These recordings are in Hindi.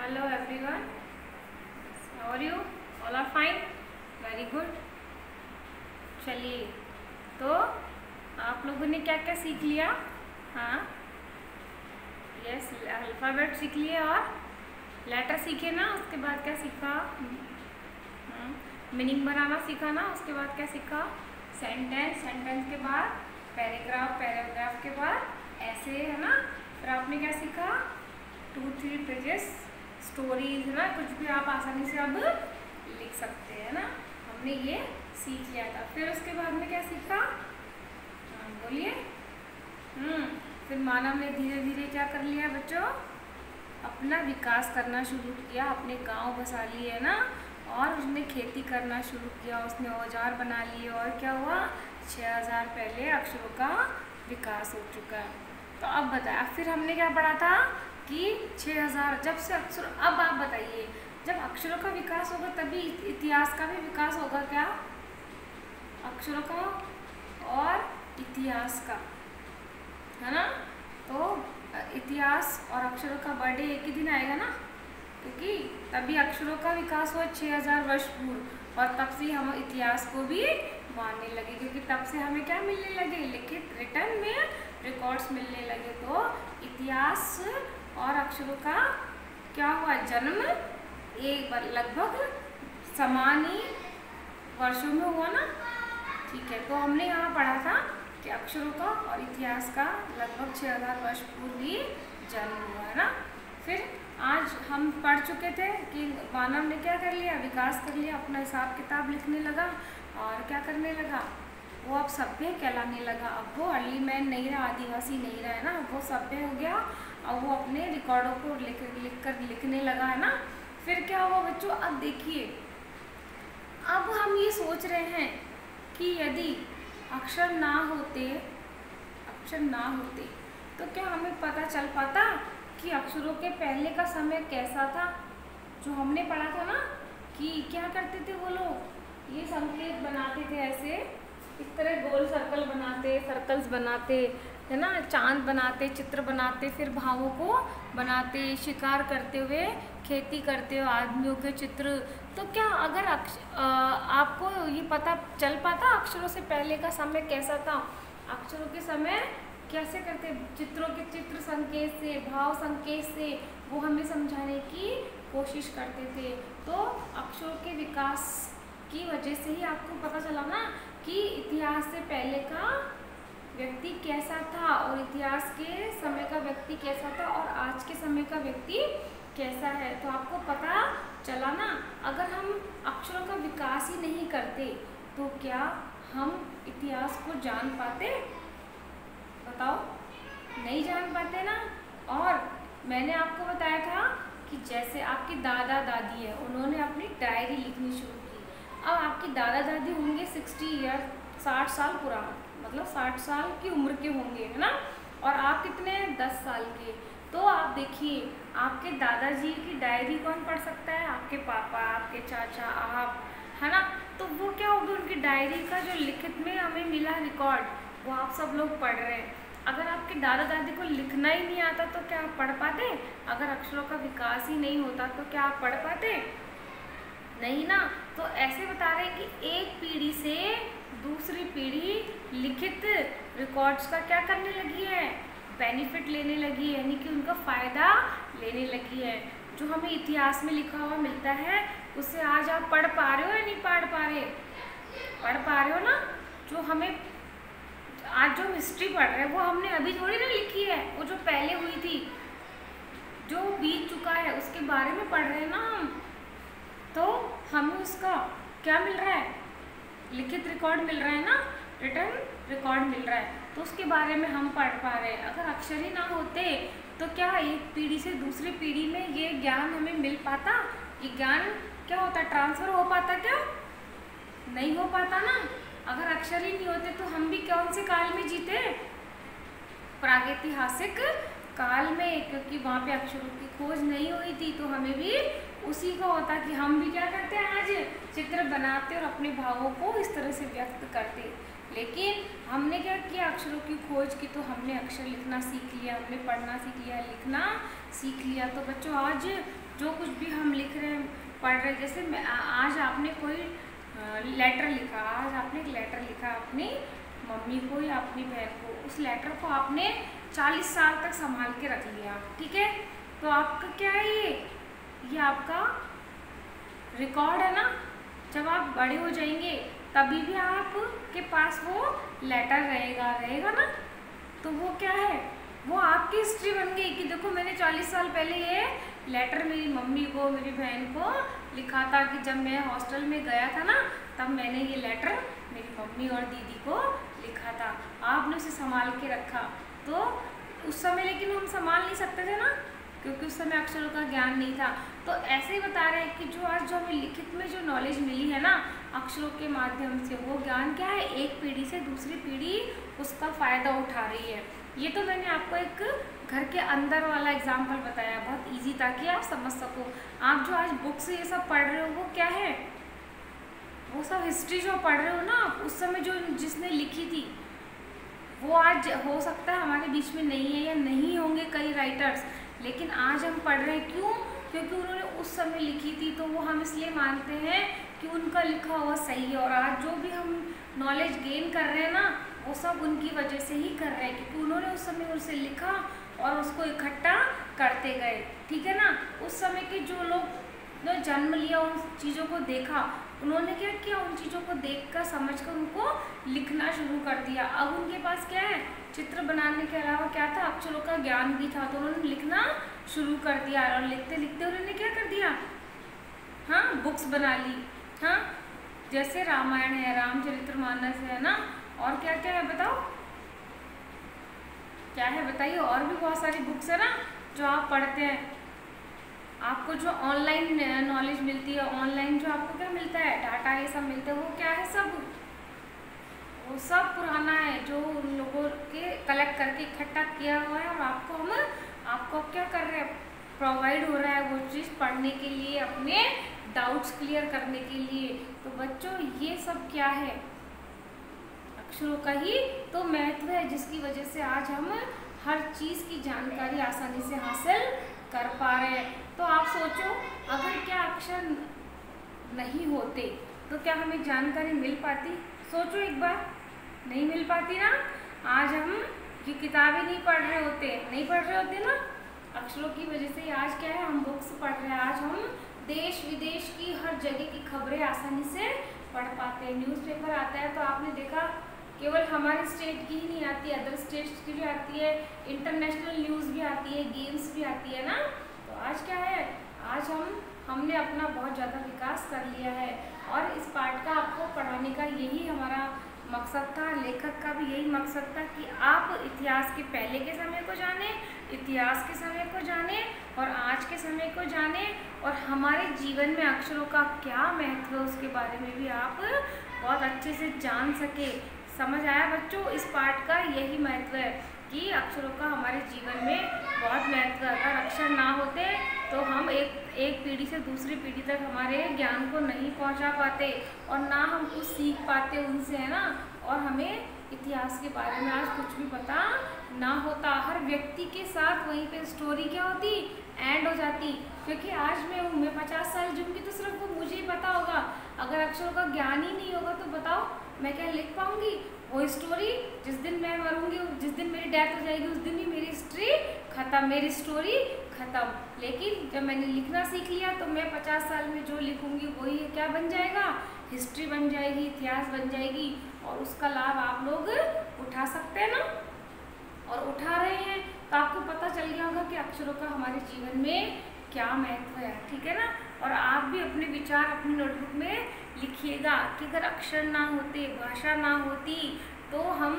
Hello everyone. How are you? All are fine? Very good. चलिए, तो आप लोगों ने क्या क्या सीख लिया? हाँ, यस, अल्फ़ाबेट सीख लिए और लेटर सीखे ना। उसके बाद क्या सीखा? मीनिंग बनाना सीखा ना। उसके बाद क्या सीखा? सेंटेंस, सेंटेंस के बाद पैराग्राफ, पैराग्राफ के बाद ऐसे, है ना। फिर आपने क्या सीखा? 2-3 पेजेस स्टोरीज, है ना। कुछ भी आप आसानी से अब लिख सकते हैं ना। हमने ये सीख लिया था। फिर उसके बाद में क्या सीखा? बोलिए। फिर मानव ने धीरे धीरे क्या कर लिया बच्चों? अपना विकास करना शुरू किया, अपने गांव बसा लिए ना, और उसने खेती करना शुरू किया, उसने औजार बना लिए, और क्या हुआ? 6000 पहले अक्षरों का विकास हो चुका है। तो अब बताया, फिर हमने क्या पढ़ा था कि 6000 जब से अक्षर। अब आप बताइए, जब अक्षरों का विकास होगा तभी इतिहास का भी विकास होगा क्या? अक्षरों का और इतिहास का, है ना। तो इतिहास और अक्षरों का बर्थडे एक ही दिन आएगा ना, क्योंकि तभी अक्षरों का विकास हुआ 6000 वर्ष पूर्व, और तब से हम इतिहास को भी मानने लगे, क्योंकि तब से हमें क्या मिलने लगे? लिखित रिटर्न में रिकॉर्ड्स मिलने लगे। तो इतिहास और अक्षरों का क्या हुआ? जन्म एक लगभग समान ही वर्षों में हुआ ना। ठीक है, तो हमने यहाँ पढ़ा था कि अक्षरों का और इतिहास का लगभग 6000 वर्ष पूर्व ही जन्म हुआ, है ना। फिर आज हम पढ़ चुके थे कि मानव ने क्या कर लिया? विकास कर लिया, अपना हिसाब किताब लिखने लगा, और क्या करने लगा? वो अब सभ्य कहलाने लगा। अब वो अर्ली मैन नहीं रहा, आदिवासी नहीं रहा, है ना। वो सभ्य हो गया, अब वो अपने रिकॉर्डों को लिखने लगा, है ना। फिर क्या हुआ बच्चों? अब देखिए, अब हम ये सोच रहे हैं कि यदि अक्षर ना होते तो क्या हमें पता चल पाता कि अक्षरों के पहले का समय कैसा था? जो हमने पढ़ा था ना कि क्या करते थे वो लोग? ये संकेत बनाते थे, ऐसे इस तरह गोल सर्कल बनाते, सर्कल्स बनाते, है ना, चांद बनाते, चित्र बनाते, फिर भावों को बनाते, शिकार करते हुए, खेती करते हुए आदमियों के चित्र। तो क्या अगर आपको ये पता चल पाता अक्षरों से पहले का समय कैसा था? अक्षरों के समय कैसे करते? चित्रों के चित्र संकेत से, भाव संकेत से वो हमें समझाने की कोशिश करते थे। तो अक्षरों के विकास की वजह से ही आपको पता चला ना कि इतिहास से पहले का व्यक्ति कैसा था, और इतिहास के समय का व्यक्ति कैसा था, और आज के समय का व्यक्ति कैसा है। तो आपको पता चला ना। अगर हम अक्षरों का विकास ही नहीं करते तो क्या हम इतिहास को जान पाते? बताओ, नहीं जान पाते ना। और मैंने आपको बताया था कि जैसे आपके दादा दादी है, उन्होंने अपनी डायरी लिखनी शुरू की। अब आपकी दादा दादी होंगे 60 साल पुराना, मतलब 60 साल की उम्र के होंगे, है ना। और आप कितने? 10 साल के। तो आप देखिए, आपके दादाजी की डायरी कौन पढ़ सकता है? आपके पापा, आपके चाचा, आप, है ना। तो वो क्या होगी? उनकी डायरी का जो लिखित में हमें मिला रिकॉर्ड, वो आप सब लोग पढ़ रहे हैं। अगर आपके दादा दादी को लिखना ही नहीं आता तो क्या आप पढ़ पाते? अगर अक्षरों का विकास ही नहीं होता तो क्या आप पढ़ पाते? नहीं ना। तो ऐसे बता रहे हैं कि एक पीढ़ी से दूसरी पीढ़ी लिखित रिकॉर्ड्स का क्या करने लगी है? बेनिफिट लेने लगी है, यानी कि उनका फ़ायदा लेने लगी है। जो हमें इतिहास में लिखा हुआ मिलता है उससे आज आप पढ़ पा रहे हो या नहीं पढ़ पा रहे? पढ़ पा रहे हो ना। जो हमें आज जो हिस्ट्री पढ़ रहे हैं वो हमने अभी थोड़ी ना लिखी है, वो जो पहले हुई थी, जो बीत चुका है, उसके बारे में पढ़ रहे हैं ना हम। तो हमें उसका क्या मिल रहा है? लिखित रिकॉर्ड मिल रहा है ना, रिटर्न रिकॉर्ड मिल रहा है, तो उसके बारे में हम पढ़ पा रहे हैं। अगर अक्षर ही ना होते तो क्या एक पीढ़ी से दूसरी पीढ़ी में ये ज्ञान हमें मिल पाता? ये ज्ञान क्या होता? ट्रांसफ़र हो पाता? क्या नहीं हो पाता ना। अगर अक्षर ही नहीं होते तो हम भी कौन से काल में जीते? प्रागैतिहासिक काल में, क्योंकि वहाँ पे अक्षरों की खोज नहीं हुई थी। तो हमें भी उसी का होता कि हम भी क्या करते हैं? आज चित्र बनाते और अपने भावों को इस तरह से व्यक्त करते। लेकिन हमने क्या किया? अक्षरों की खोज की, तो हमने अक्षर लिखना सीख लिया, हमने पढ़ना सीख लिया, लिखना सीख लिया। तो बच्चों आज जो कुछ भी हम लिख रहे हैं, पढ़ रहे, जैसे आज आपने कोई लेटर लिखा, आज आपने एक लेटर लिखा अपनी मम्मी को या अपनी बहन को, उस लेटर को आपने 40 साल तक संभाल के रख लिया, ठीक है। तो आपका क्या है, ये आपका रिकॉर्ड है ना। जब आप बड़े हो जाएंगे तभी भी आपके पास वो लेटर रहेगा ना। तो वो क्या है, वो आपकी हिस्ट्री बन गई कि देखो मैंने 40 साल पहले ये लेटर मेरी मम्मी को, मेरी बहन को लिखा था कि जब मैं हॉस्टल में गया था ना, तब मैंने ये लेटर मेरी मम्मी और दीदी को लिखा था। आपने उसे संभाल के रखा। तो उस समय लेकिन हम संभाल नहीं सकते थे ना, क्योंकि उस समय अक्षरों का ज्ञान नहीं था। तो ऐसे ही बता रहे हैं कि जो आज जो हमें लिखित में जो नॉलेज मिली है ना अक्षरों के माध्यम से, वो ज्ञान क्या है, एक पीढ़ी से दूसरी पीढ़ी उसका फ़ायदा उठा रही है। ये तो मैंने आपको एक घर के अंदर वाला एग्जाम्पल बताया, बहुत इजी, ताकि आप समझ सको। आप जो आज बुक्स ये सब पढ़ रहे हो वो क्या है, वो सब हिस्ट्री जो पढ़ रहे हो ना, उस समय जो जिसने लिखी थी वो आज हो सकता है हमारे बीच में नहीं है या नहीं होंगे कई राइटर्स, लेकिन आज हम पढ़ रहे हैं। क्यों? क्योंकि उन्होंने उस समय लिखी थी, तो वो हम इसलिए मानते हैं कि उनका लिखा हुआ सही है। और आज जो भी हम नॉलेज गेन कर रहे हैं ना, वो सब उनकी वजह से ही कर रहे हैं, क्योंकि उन्होंने उस समय उसे लिखा और उसको इकट्ठा करते गए, ठीक है ना। उस समय के जो लोग ने जन्म लिया, उन चीज़ों को देखा, उन्होंने क्या किया, उन चीज़ों को देखकर समझकर उनको लिखना शुरू कर दिया। अब उनके पास क्या है, चित्र बनाने के अलावा क्या था, अक्षरों का ज्ञान भी था, तो उन्होंने लिखना शुरू कर दिया। और लिखते लिखते उन्होंने क्या कर दिया, हाँ, बुक्स बना ली। हाँ, जैसे रामायण है, रामचरितमानस है ना, और क्या क्या है बताओ, क्या है बताइए। और भी बहुत सारी बुक्स है ना जो आप पढ़ते हैं। आपको जो ऑनलाइन नॉलेज मिलती है, ऑनलाइन जो आपको क्या मिलता है, डाटा ये सब मिलते हैं, वो क्या है, सब वो सब पुराना है, जो उन लोगों के कलेक्ट करके इकट्ठा किया हुआ है, और आपको क्या कर रहे हैं, प्रोवाइड हो रहा है वो चीज़ पढ़ने के लिए, अपने डाउट्स क्लियर करने के लिए। तो बच्चों ये सब क्या है, अक्षरों का ही तो महत्व है, जिसकी वजह से आज हम हर चीज़ की जानकारी आसानी से हासिल कर पा रहे हैं। तो आप सोचो, अगर क्या अक्षर नहीं होते तो क्या हमें जानकारी मिल पाती? सोचो एक बार, नहीं मिल पाती ना। आज हम ये किताबें नहीं पढ़ रहे होते ना, अक्षरों की वजह से आज क्या है, हम बुक्स पढ़ रहे हैं। आज हम देश विदेश की हर जगह की खबरें आसानी से पढ़ पाते हैं। न्यूज़पेपर आता है तो आपने देखा, केवल हमारे स्टेट की ही नहीं आती, अदर स्टेट्स की भी आती है, इंटरनेशनल न्यूज़ भी आती है, गेम्स भी आती है ना। तो आज क्या है, आज हमने अपना बहुत ज़्यादा विकास कर लिया है। और इस पाठ का आपको पढ़ाने का यही हमारा मकसद था, लेखक का भी यही मकसद था कि आप इतिहास के पहले के समय को जानें, इतिहास के समय को जानें और आज के समय को जानें, और हमारे जीवन में अक्षरों का क्या महत्व है उसके बारे में भी आप बहुत अच्छे से जान सके। समझ आया बच्चों? इस पाठ का यही महत्व है कि अक्षरों का हमारे जीवन में बहुत महत्व है। अगर अक्षर ना होते तो हम एक पीढ़ी से दूसरी पीढ़ी तक हमारे ज्ञान को नहीं पहुंचा पाते, और ना हम कुछ सीख पाते उनसे, है ना। और हमें इतिहास के बारे में आज कुछ भी पता ना होता। हर व्यक्ति के साथ वहीं पे स्टोरी क्या होती, एंड हो जाती। क्योंकि आज मैं 50 साल जीऊँगी तो सिर्फ वो मुझे ही पता होगा। अगर अक्षरों का ज्ञान ही नहीं होगा तो बताओ मैं क्या लिख पाऊँगी वो स्टोरी? जिस दिन मैं मरूंगी, जिस दिन मेरी डेथ हो जाएगी, उस दिन ही मेरी हिस्ट्री खत्म, मेरी स्टोरी खत्म। लेकिन जब मैंने लिखना सीख लिया तो मैं 50 साल में जो लिखूंगी वही क्या बन जाएगा, हिस्ट्री बन जाएगी, इतिहास बन जाएगी। और उसका लाभ आप लोग उठा सकते हैं ना, और उठा रहे हैं। तो आपको पता चल गया होगा कि अक्षरों का हमारे जीवन में क्या महत्व है, ठीक है ना। और आप भी अपने विचार अपनी नोटबुक में लिखिएगा कि अगर अक्षर ना होते, भाषा ना होती तो हम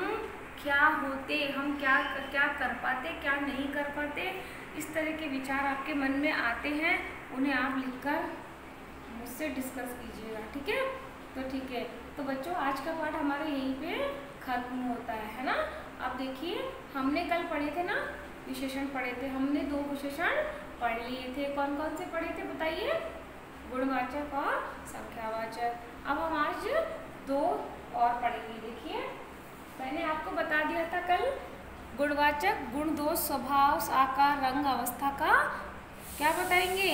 क्या होते, हम क्या कर पाते, क्या नहीं कर पाते। इस तरह के विचार आपके मन में आते हैं, उन्हें आप लिखकर मुझसे डिस्कस कीजिएगा, ठीक है। तो ठीक है, तो बच्चों आज का पाठ हमारा यहीं पे खत्म होता है ना। अब देखिए, हमने कल पढ़े थे ना, विशेषण पढ़े थे, हमने 2 विशेषण पढ़ लिए थे। कौन कौन से पढ़े थे बताइए? गुणवाचक और संख्यावाचक। अब हम आज 2 और पढ़ेंगे। देखिए, मैंने आपको बता दिया था कल गुणवाचक गुण, दोष, स्वभाव, आकार, रंग, अवस्था का क्या बताएंगे,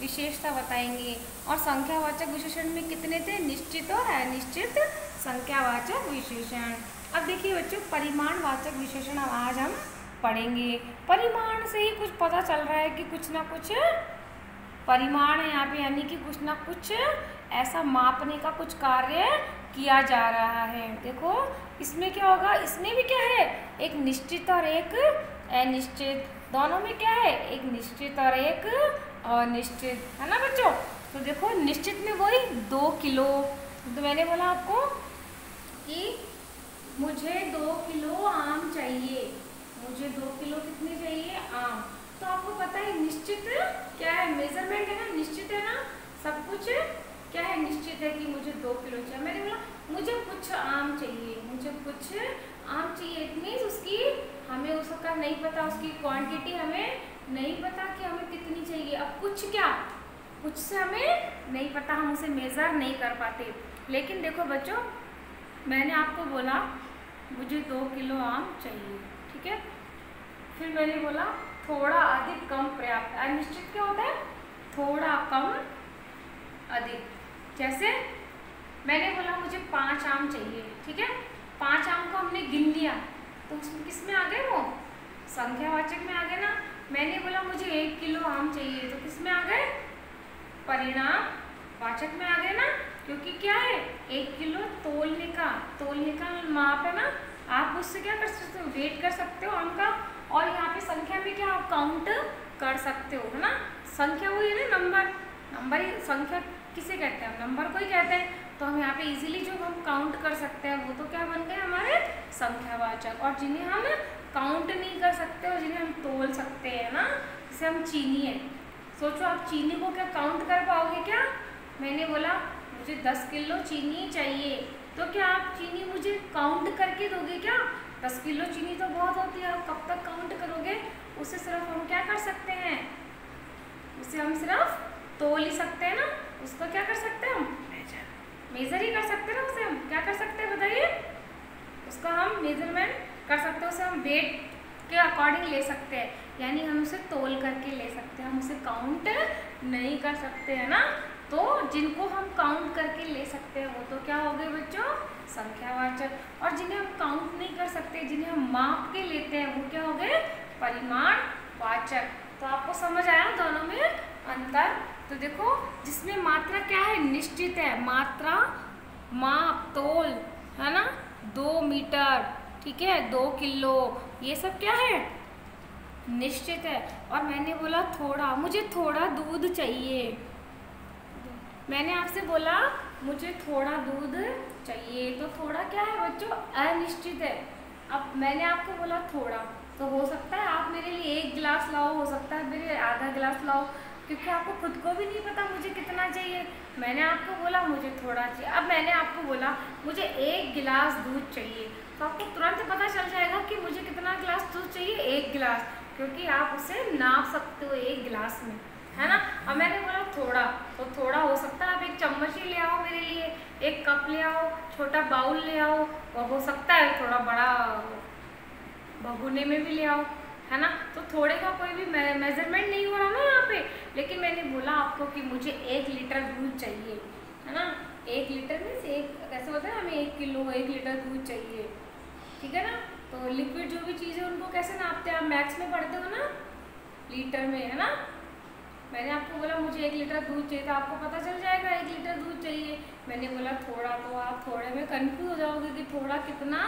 विशेषता बताएंगे। और संख्यावाचक विशेषण में कितने थे, निश्चित और अनिश्चित संख्यावाचक विशेषण। अब देखिए बच्चों, परिमाणवाचक विशेषण आज हम पढ़ेंगे। परिमाण से ही कुछ पता चल रहा है कि कुछ ना कुछ परिमाण है यहाँ पे, यानी कि कुछ ना कुछ ऐसा मापने का कुछ कार्य किया जा रहा है। देखो इसमें क्या होगा, इसमें भी क्या है, एक निश्चित और एक अनिश्चित, दोनों में क्या है, एक निश्चित और एक अनिश्चित, है ना बच्चों। तो देखो निश्चित में वही 2 किलो, तो मैंने बोला आपको कि मुझे 2 किलो आम चाहिए, मुझे 2 किलो कितने चाहिए, आम। तो आपको पता है निश्चित क्या है, मेजरमेंट है ना, निश्चित है ना, सब कुछ क्या है, निश्चित है कि मुझे 2 किलो चाहिए। मैंने बोला मुझे कुछ आम चाहिए, मुझे कुछ आम चाहिए, इट मीन्स उसकी हमें उसका नहीं पता, उसकी क्वांटिटी हमें नहीं पता कि हमें कितनी चाहिए। अब कुछ क्या, कुछ से हमें नहीं पता, हम उसे मेज़र नहीं कर पाते। लेकिन देखो बच्चों, मैंने आपको बोला मुझे 2 किलो आम चाहिए, ठीक है। फिर मैंने बोला थोड़ा, अधिक, कम, पर्याप्त। अनिश्चित क्या होता है, थोड़ा, कम, अधिक। जैसे मैंने बोला मुझे 5 आम चाहिए, ठीक है, 5 आम को हमने गिन लिया, तो उसमें किस में आ गए, वो संख्यावाचक में आ गए ना। मैंने बोला मुझे 1 किलो आम चाहिए, तो किस में आ गए, परिणाम वाचक में आ गए ना, क्योंकि क्या है, 1 किलो तोलने का माप है ना। आप उससे क्या कर सकते हो, वेट कर सकते हो आम का, और यहाँ पे संख्या में क्या आप काउंट कर सकते हो, है ना। संख्या वही है ना, नंबर ही संख्या किसे कहते हैं, नंबर को ही कहते हैं। तो हम यहाँ पे इजीली जो हम काउंट कर सकते हैं वो तो क्या बन गए हमारे संख्यावाचक। और जिन्हें हम काउंट नहीं कर सकते और जिन्हें हम तोल सकते हैं ना, जैसे हम चीनी है, सोचो आप चीनी को क्या काउंट कर पाओगे क्या। मैंने बोला मुझे 10 किलो चीनी चाहिए, तो क्या आप चीनी मुझे काउंट करके दोगे क्या, 10 किलो चीनी तो बहुत होती है, आप कब तक काउंट करोगे। उसे सिर्फ हम क्या कर सकते हैं, उसे हम सिर्फ तोल ही सकते हैं ना, उसको क्या कर सकते हैं हम, मेजर ही कर सकते हैं ना, उसे हम क्या कर सकते हैं बताइए, उसका हम मेजरमेंट कर सकते हैं, उसे हम वेट के अकॉर्डिंग ले सकते हैं, यानी हम उसे तोल करके ले सकते हैं, हम उसे काउंट नहीं कर सकते हैं ना। तो जिनको हम काउंट करके ले सकते हैं वो तो क्या हो गए बच्चों, संख्यावाचक। और जिन्हें हम काउंट नहीं कर सकते, जिन्हें हम माप के लेते हैं, वो क्या हो गए, परिमाणवाचक। तो आपको समझ आया दोनों में अंतर। तो देखो जिसमें मात्रा क्या है, निश्चित है, मात्रा माप तोल है ना, 2 मीटर, ठीक है, 2 किलो, ये सब क्या है, निश्चित है। और मैंने बोला थोड़ा, मुझे थोड़ा दूध चाहिए, मैंने आपसे बोला मुझे थोड़ा दूध चाहिए, तो थोड़ा क्या है बच्चों, अनिश्चित है। अब मैंने आपको बोला थोड़ा, तो हो सकता है आप मेरे लिए 1 गिलास लाओ, हो सकता है मेरे आधा गिलास लाओ, क्योंकि आपको खुद को भी नहीं पता मुझे कितना चाहिए। मैंने आपको बोला मुझे थोड़ा चाहिए, अब मैंने आपको बोला मुझे 1 गिलास दूध चाहिए, तो आपको तुरंत पता चल जाएगा कि मुझे कितना गिलास दूध चाहिए, 1 गिलास, क्योंकि आप उसे नाप सकते हो 1 गिलास में, है ना। अब मैंने बोला थोड़ा, तो थोड़ा हो सकता है आप 1 चम्मच ही ले आओ मेरे लिए, 1 कप ले आओ, छोटा बाउल ले आओ, और हो सकता है थोड़ा बड़ा भगोने में भी ले आओ, है ना। तो थोड़े का कोई भी मेजरमेंट नहीं हो रहा ना यहाँ पे। लेकिन मैंने बोला आपको कि मुझे 1 लीटर दूध चाहिए, है ना, 1 लीटर में से एक कैसे होता है, हमें 1 किलो 1 लीटर दूध चाहिए, ठीक है ना। तो लिक्विड जो भी चीज़ है उनको कैसे नापते हैं, आप मैथ्स में पढ़ते हो ना, लीटर में, है ना। मैंने आपको बोला मुझे 1 लीटर दूध चाहिए, तो आपको पता चल जाएगा 1 लीटर दूध चाहिए। मैंने बोला थोड़ा, तो आप थोड़े में कंफ्यूज हो जाओगे कि थोड़ा कितना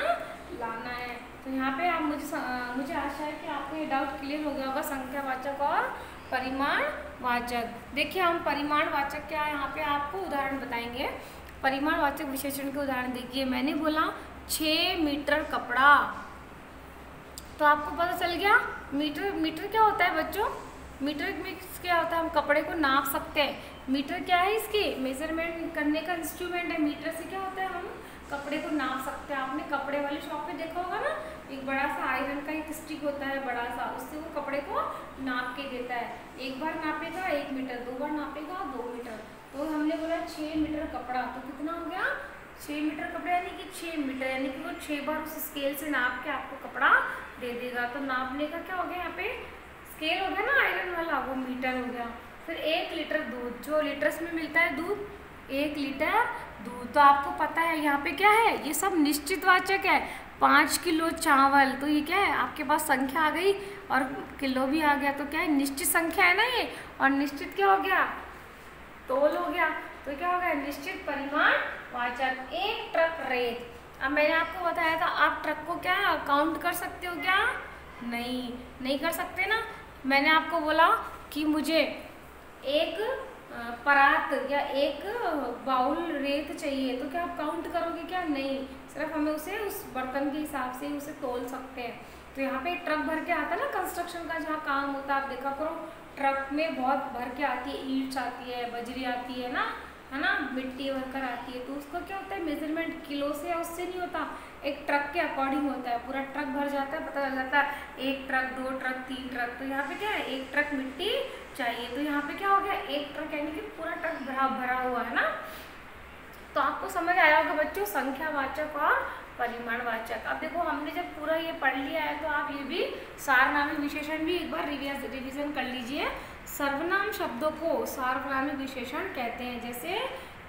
लाना है। तो यहाँ पे आप मुझे आशा है कि आपको ये डाउट क्लियर हो गया होगा, संख्यावाचक और परिमाणवाचक। देखिए हम परिमाणवाचक क्या है, यहाँ पे आपको उदाहरण बताएंगे। परिमाणवाचक विशेषण के उदाहरण देखिए, मैंने बोला 6 मीटर कपड़ा, तो आपको पता चल गया मीटर क्या होता है बच्चों, मीटर में क्या होता है, हम कपड़े को नाप सकते हैं। मीटर क्या है, इसके मेजरमेंट करने का इंस्ट्रूमेंट है। मीटर से क्या होता है, हम कपड़े को नाप सकते हैं। आपने कपड़े वाली शॉप पे देखा होगा ना, एक बड़ा सा आयरन का एक स्टिक होता है बड़ा सा, उससे वो कपड़े को नाप के देता है। एक बार नापेगा 1 मीटर, 2 बार नापेगा 2 मीटर। तो हमने बोला 6 मीटर कपड़ा, तो कितना हो गया, 6 मीटर कपड़ा, यानी कि 6 मीटर, यानी कि वो 6 बार उस स्केल से नाप के आपको कपड़ा दे देगा। तो नापने का क्या हो गया यहाँ पे, स्केल हो गया ना आयरन वाला, वो मीटर हो गया। फिर 1 लीटर दूध, जो लीटर्स में मिलता है दूध, 1 लीटर दूध। तो आपको पता है यहाँ पे क्या है, ये सब निश्चित वाचक है। 5 किलो चावल, तो ये क्या है, आपके पास संख्या आ गई और किलो भी आ गया, तो क्या है, निश्चित संख्या है ना ये। और निश्चित क्या हो गया, तोल हो गया। तो क्या हो गया, निश्चित परिमाण वाचक। 1 ट्रक रेत। अब मैंने आपको बताया था, आप ट्रक को क्या काउंट कर सकते हो क्या, नहीं कर सकते ना। मैंने आपको बोला कि मुझे एक परात या एक बाउल रेत चाहिए, तो क्या आप काउंट करोगे क्या, नहीं, सिर्फ हमें उसे उस बर्तन के हिसाब से उसे तोल सकते हैं। तो यहाँ पे ट्रक भर के आता है ना, कंस्ट्रक्शन का जहाँ काम होता है, आप देखा करो ट्रक में बहुत भर के आती है, ईंट्स आती है, बजरी आती है ना, मिट्टी भर कर आती है। तो उसका क्या होता है, मेजरमेंट किलो से या उससे नहीं होता, एक ट्रक के अकॉर्डिंग होता है। पूरा ट्रक भर जाता है, पता चल जाता है 1 ट्रक 2 ट्रक 3 ट्रक। तो यहाँ पे क्या है, 1 ट्रक मिट्टी चाहिए। तो यहाँ पे क्या हो गया, 1 ट्रक यानी कि पूरा ट्रक भरा हुआ है ना। तो आपको समझ आया होगा बच्चों, संख्यावाचक और परिमाणवाचक। अब देखो हमने जब पूरा ये पढ़ लिया है, तो आप ये भी सार्वनामिक विशेषण भी एक बार रिवीजन कर लीजिए। सर्वनाम शब्दों को सार्वनामिक विशेषण कहते हैं, जैसे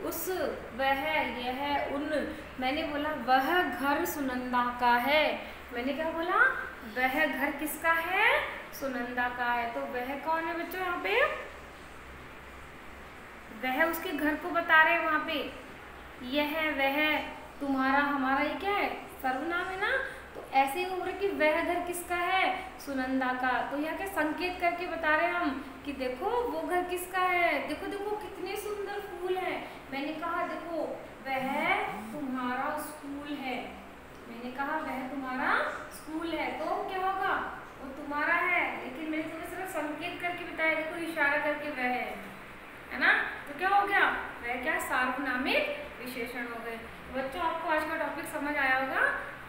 उस, वह, यह, उन। मैंने बोला वह घर सुनंदा का है, मैंने क्या बोला, वह घर किसका है, सुनंदा का है। तो वह कौन है बच्चों, यहाँ पे वह उसके घर को बता रहे हैं वहाँ पे। यह, वह, तुम्हारा, हमारा, ये क्या है, सर्वनाम है ना। तो ऐसे ही हो रहा है कि वह घर किसका है, सुनंदा का। तो यहाँ क्या संकेत करके बता रहे हैं हम कि देखो वो घर किसका है, देखो देखो कितने सुंदर फूल है। मैंने कहा देखो वह तुम्हारा स्कूल है, मैंने कहा वह तुम्हारा स्कूल है, तो क्या होगा, वो तुम्हारा है। लेकिन मैंने तुम्हें सिर्फ संकेत करके बताया, देखो इशारा करके वह है ना। तो क्या हो गया, वह क्या, सार्वनामिक विशेषण हो गए। बच्चों आपको आज का टॉपिक समझ आया होगा।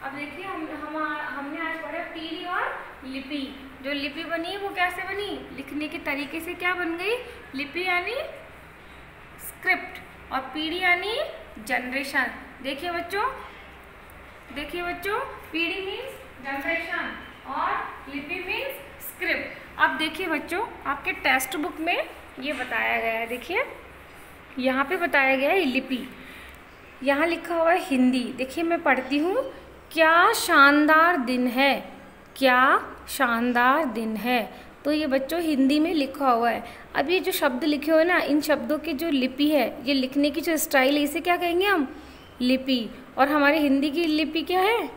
अब देखिए हमने आज पढ़ा पीढ़ी और लिपि। जो लिपि बनी वो कैसे बनी, लिखने के तरीके से क्या बन गई, लिपि यानी स्क्रिप्ट और पीढ़ी यानी जनरेशन। देखिए बच्चों पीढ़ी मीन्स जनरेशन और लिपि मीन्स स्क्रिप्ट। अब देखिए बच्चों आपके टेक्स्ट बुक में ये बताया गया है, देखिए यहाँ पे बताया गया है लिपि, यहाँ लिखा हुआ है हिंदी। देखिए मैं पढ़ती हूँ, क्या शानदार दिन है, क्या शानदार दिन है। तो ये बच्चों हिंदी में लिखा हुआ है। अब ये जो शब्द लिखे हुए ना, इन शब्दों की जो लिपि है, ये लिखने की जो स्टाइल है, इसे क्या कहेंगे हम, लिपि। और हमारे हिंदी की लिपि क्या है,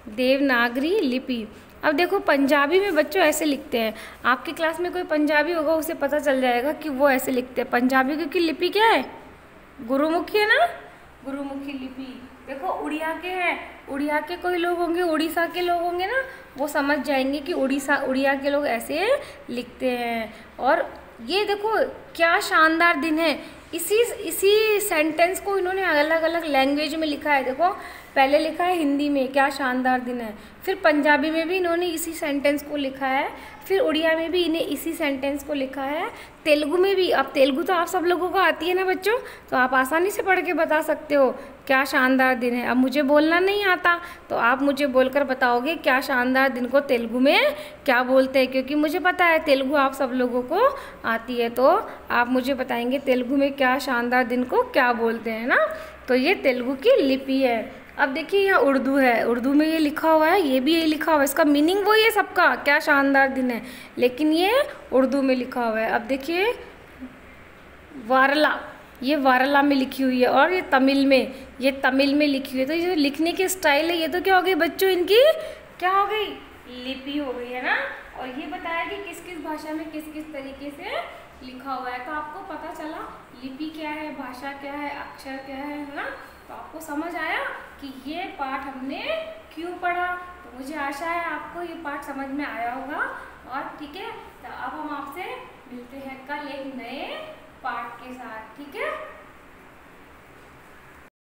देवनागरी लिपि। अब देखो पंजाबी में बच्चों ऐसे लिखते हैं, आपकी क्लास में कोई पंजाबी होगा उसे पता चल जाएगा कि वो ऐसे लिखते हैं पंजाबी, क्योंकि लिपि क्या है, गुरुमुखी है ना, गुरुमुखी लिपि। देखो उड़िया के हैं, उड़िया के कोई लोग होंगे, उड़ीसा के लोग होंगे ना, वो समझ जाएंगे कि उड़िया के लोग ऐसे लिखते हैं। और ये देखो क्या शानदार दिन है, इसी सेंटेंस को इन्होंने अलग अलग लैंग्वेज में लिखा है। देखो पहले लिखा है हिंदी में क्या शानदार दिन है, फिर पंजाबी में भी इन्होंने इसी सेंटेंस को लिखा है, फिर उड़िया में भी इन्हें इसी सेंटेंस को लिखा है, तेलुगु में भी। अब तेलुगु तो आप सब लोगों को आती है ना बच्चों, तो आप आसानी से पढ़ के बता सकते हो क्या शानदार दिन है। अब मुझे बोलना नहीं आता, तो आप मुझे बोलकर बताओगे क्या शानदार दिन को तेलुगु में क्या बोलते हैं, क्योंकि मुझे पता है तेलुगु आप सब लोगों को आती है, तो आप मुझे बताएंगे तेलुगु में क्या शानदार दिन को क्या बोलते हैं ना। तो ये तेलुगु की लिपि है। अब देखिए यहाँ उर्दू है, उर्दू में ये लिखा हुआ है, ये भी यही लिखा हुआ है, इसका मीनिंग वही है सबका, क्या शानदार दिन है, लेकिन ये उर्दू में लिखा हुआ है। अब देखिए वारला, ये वारला में लिखी हुई है, और ये तमिल में लिखी हुई है। तो ये जो लिखने की स्टाइल है, ये तो क्या हो गई बच्चों, इनकी क्या हो गई, लिपि हो गई है ना। और ये बताया कि किस किस भाषा में किस किस तरीके से लिखा हुआ है। तो आपको पता चला लिपि क्या है, भाषा क्या है, अक्षर क्या है ना। तो आपको समझ आया कि ये पाठ हमने क्यों पढ़ा। तो मुझे आशा है आपको ये पाठ समझ में आया होगा। और ठीक है, तो अब हम आपसे मिलते हैं कल एक नए पाठ के साथ, ठीक है।